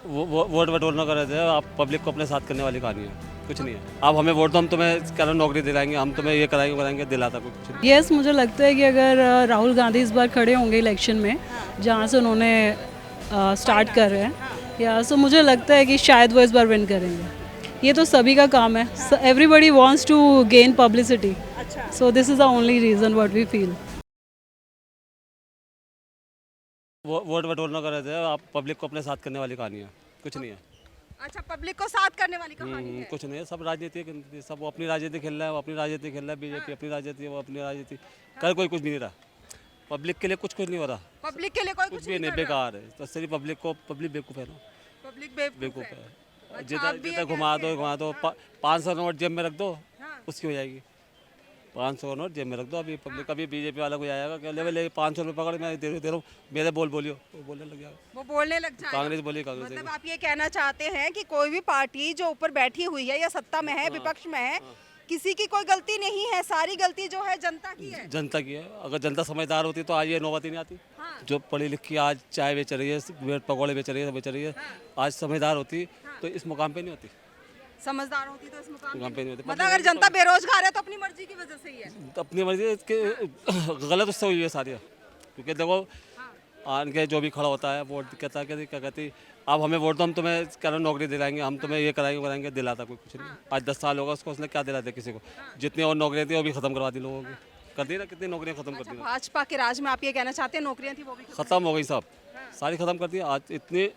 Vote बटोरना कर रहे थे। आप पब्लिक को अपने साथ करने वाली कहानी है, कुछ नहीं है। आप हमें वोट दो, हम तुम्हें क्या नौकरी दिलाएंगे, हम तुम्हें ये कराएंगे कराएंगे, दिलाता कुछ नहीं। यस, मुझे लगता है कि अगर राहुल गांधी इस बार खड़े होंगे इलेक्शन में, जहाँ से उन्होंने स्टार्ट कर रहे हैं, या सो मुझे लगता है कि शायद वो इस बार विन करेंगे। ये तो सभी का काम है, everybody wants to gain publicity, so this is the only reason what we feel. Vote बटोरना कर रहे थे। आप पब्लिक को अपने साथ करने वाली कहानी है, कुछ नहीं है। अच्छा, पब्लिक को साथ करने वाली कहानी है। कुछ नहीं है, सब राजनीति है, सब वो अपनी राजनीति खेल रहा है, वो अपनी राजनीति खेल रहा है, बीजेपी अपनी राजनीति, वो अपनी राजनीति कर कोई कुछ नहीं रहा। पब्लिक के लिए कुछ नहीं हो रहा, पब्लिक के लिए कोई कुछ कुछ भी नहीं नहीं, कर रहा। बेकार है। तो सिर्फ पब्लिक को, पब्लिक बेवकूफ़ है ना, पब्लिक बेवकूफ़ बेवकूफ है। है। अच्छा, जितना आप भी जितना ये घुमा दो 500 नोट जेब में रख दो, हाँ। उसकी हो जाएगी। 500 नोट जेब में रख दो। अभी पब्लिक, अभी बीजेपी वाला कोई आएगा क्या ले 500 रुपये पकड़, मैं दे रहा हूँ, मेरे बोलियो, वो बोलने लग जाएगा। वो बोलने लग जाएगा। कांग्रेस बोली, कांग्रेस मतलब देगी। आप ये कहना चाहते हैं कि कोई भी पार्टी जो ऊपर बैठी हुई है या सत्ता में है, विपक्ष में है, किसी की कोई गलती नहीं है, सारी गलती जो है जनता की है। जनता की है। अगर जनता समझदार होती तो आज ये नौबत ही नहीं आती। हाँ। जो पढ़ी लिखी आज चाय बेच रही है, ब्रेड पकौड़े बेच रही है, आज समझदार होती तो इस मुकाम पे नहीं होती, समझदार होती तो इस मुकाम मुकाम पे नहीं होती। मतलब अगर जनता बेरोजगार है तो अपनी मर्जी की वजह से ही है। अपनी मर्जी इसके गलत उससे हुई है सारी, क्योंकि देखो आन के जो भी खड़ा होता है वोट कहता है कि क्या कहती, आप हमें वोट दो, हम तुम्हें क्या नौकरी दिलाएंगे, हम तुम्हें ये कराएंगे कराएंगे, दिलाता कोई कुछ नहीं। आज 10 साल होगा उसको, उसने क्या दिला दिया किसी को? जितनी और नौकरियाँ थी वो भी खत्म करवा दी लोगों की, कर दी ना, कितनी नौकरियाँ खत्म कर दी ना। भाजपा के राज में आप ये कहना चाहते हैं नौकरियां थी वो भी ख़त्म हो गई सब, सारी ख़त्म कर दी। आज इतनी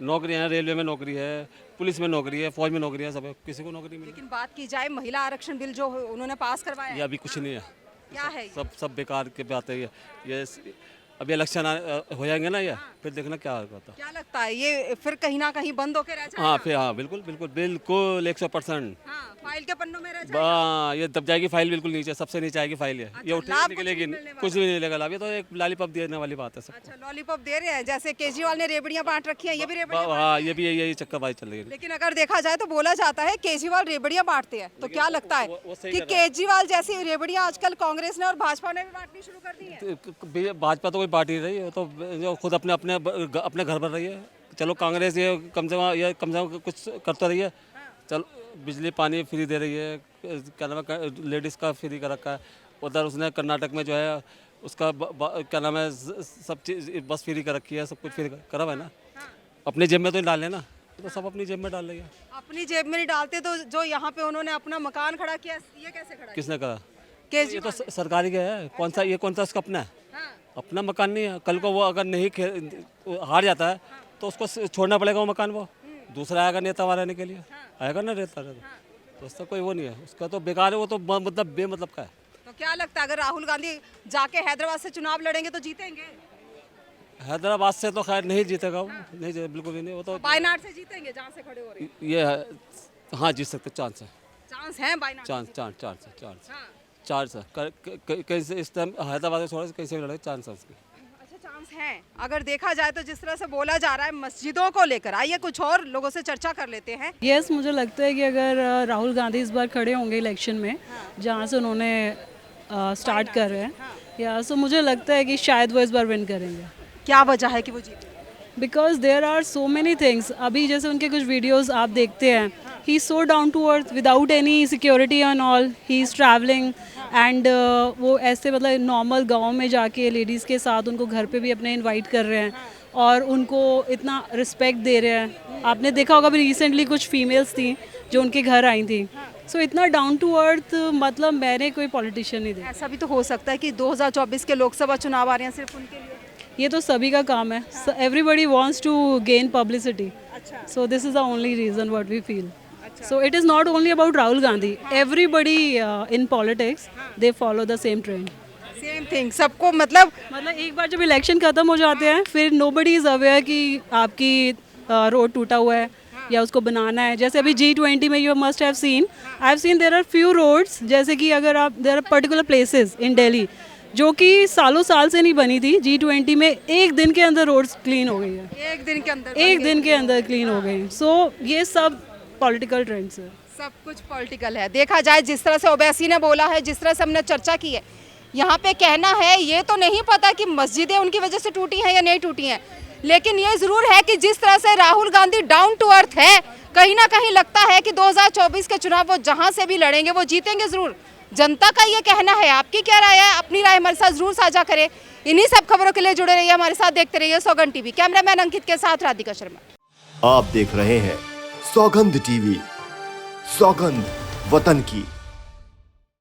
नौकरियाँ हैं, रेलवे में नौकरी है, पुलिस में नौकरी है, फौज में नौकरी है, सब है, किसी को नौकरी मिली? लेकिन बात की जाए महिला आरक्षण बिल जो उन्होंने पास करवाया ये है, अभी कुछ नहीं है, क्या है ये? सब बेकार के बातें है ये। अभी इलेक्शन हो जाएंगे ना, ये फिर देखना क्या होता। क्या लगता है ये फिर कहीं ना कहीं बंद होके रह जाएगा? हाँ फिर, हाँ बिल्कुल बिल्कुल बिल्कुल 100%। हाँ, फाइल के पन्नों में रह जाएगा। ये दब जाएगी फाइल, बिल्कुल नीचे, सबसे नीचे आएगी फाइल। ये उठ लाभ निकलेगी, कुछ नहीं मिलने कुछ भी नहीं मिलेगा लाभ। ये तो एक लॉलीपॉप देने वाली बात है सब। अच्छा, लॉलीपॉप दे रहे हैं, जैसे केजरीवाल ने रेबड़ियां बांट रखी हैं, ये भी रेबड़ियां। हाँ, ये भी यही चक्करबाजी चल रही है। लेकिन अगर देखा जाए तो बोला जाता है केजरीवाल रेबड़ियां बांटते हैं, तो क्या लगता है वो सही कि कर रहा है। केजरीवाल जैसी रेबड़ियां आजकल कांग्रेस ने और भाजपा ने भी बांटनी शुरू कर दी है? भाजपा तो कोई पार्टी नहीं है, वो तो जो खुद अपने अपने घर पर रही है। चलो कांग्रेस ये कम से कम कुछ करता रही है। चलो बिजली पानी फ्री दे रही है, क्या नाम है, लेडीज़ का फ्री कर रखा है। उधर उसने कर्नाटक में जो है उसका क्या नाम है, सब चीज़ बस फ्री कर रखी है, सब कुछ फ्री करा हुआ है ना। अपनी जेब में तो नहीं डाले ना, तो सब अपनी जेब में डाल रही है। अपनी जेब में नहीं डालते तो जो यहाँ पे उन्होंने अपना मकान खड़ा किया, ये कैसे खड़ा किया? किसने करा? ये केजरीवाल तो सरकारी का है। कौन सा, ये कौन सा उसका अपना है? हाँ। अपना मकान नहीं है। कल को वो अगर नहीं हार जाता है तो उसको छोड़ना पड़ेगा वो मकान। वो दूसरा आएगा नेता वहाँ रहने के लिए, आएगा ना नेता, तो उसका कोई वो नहीं है, उसका तो बेकार है, वो तो मतलब बेमतलब का है। तो क्या लगता है अगर राहुल गांधी जाके हैदराबाद से चुनाव लड़ेंगे तो जीतेंगे? हैदराबाद से तो खैर नहीं जीतेगा वो, नहीं जीते, बिल्कुल भी नहीं। वो तो वायनाड से जीतेंगे जहाँ से खड़े हो रहे हैं? ये है, हाँ जीत सकते, चांस है, चांस है वायनाड? चांस है। कहीं से इस टाइम हैदराबाद से थोड़ा सा कहीं से भी लड़े, चांस है उसकी। अच्छा, चांस है। अगर देखा जाए तो जिस तरह से बोला जा रहा है मस्जिदों को लेकर, आइए कुछ और लोगों से चर्चा कर लेते हैं। यस, मुझे लगता है कि अगर राहुल गांधी इस बार खड़े होंगे इलेक्शन में, जहाँ से उन्होंने स्टार्ट कर रहे हैं, या सो मुझे लगता है कि शायद वो इस बार विन करेंगे। क्या वजह है कि वो जीते? Because there are so many things. अभी जैसे उनके कुछ वीडियोस आप देखते हैं, he is so down to earth without any security and all, he is travelling and वो ऐसे मतलब नॉर्मल गांव में जाके लेडीज़ के साथ उनको घर पे भी अपने इनवाइट कर रहे हैं और उनको इतना रिस्पेक्ट दे रहे हैं। आपने देखा होगा अभी रिसेंटली कुछ फीमेल्स थी जो उनके घर आई थी, सो इतना डाउन टू अर्थ मतलब मैंने कोई पॉलिटिशियन नहीं देखा। ऐसा भी तो हो सकता है कि 2024 के लोकसभा चुनाव आ रहे हैं सिर्फ उनके लिए। ये तो सभी का काम है, everybody wants to gain publicity, अच्छा। so this is the only reason what we feel. So it is not only about Rahul Gandhi, everybody in politics they follow the same trend. Same thing, सबको मतलब मतलब एक बार जब election खत्म हो जाते हैं फिर nobody is aware कि आपकी रोड टूटा हुआ है या उसको बनाना है। जैसे अभी G20 में you must have seen, I've seen there are few roads, जैसे कि अगर आप there are particular places in Delhi जो कि सालों साल से नहीं बनी थी, G20 में एक दिन के अंदर रोड्स क्लीन हो गई है, एक दिन के अंदर एक दिन के अंदर क्लीन हो गई। सो ये सब पॉलिटिकल ट्रेंड्स है। सब कुछ पॉलिटिकल है। देखा जाए जिस तरह से ओवैसी ने बोला है, जिस तरह से हमने चर्चा की है, यहाँ पे कहना है ये तो नहीं पता कि मस्जिदें उनकी वजह से टूटी हैं या नहीं टूटी हैं, लेकिन ये जरूर है कि जिस तरह से Rahul Gandhi down to earth है, कहीं ना कहीं लगता है कि 2024 के चुनाव वो जहां से भी लड़ेंगे वो जीतेंगे जरूर। जनता का ये कहना है, आपकी क्या राय है? अपनी राय हमारे साथ जरूर साझा करें। इन्हीं सब खबरों के लिए जुड़े रहिए हमारे साथ, देखते रहिए सौगंध टीवी। कैमरामैन अंकित के साथ राधिका शर्मा। आप देख रहे हैं सौगंध टीवी। सौगंध वतन की।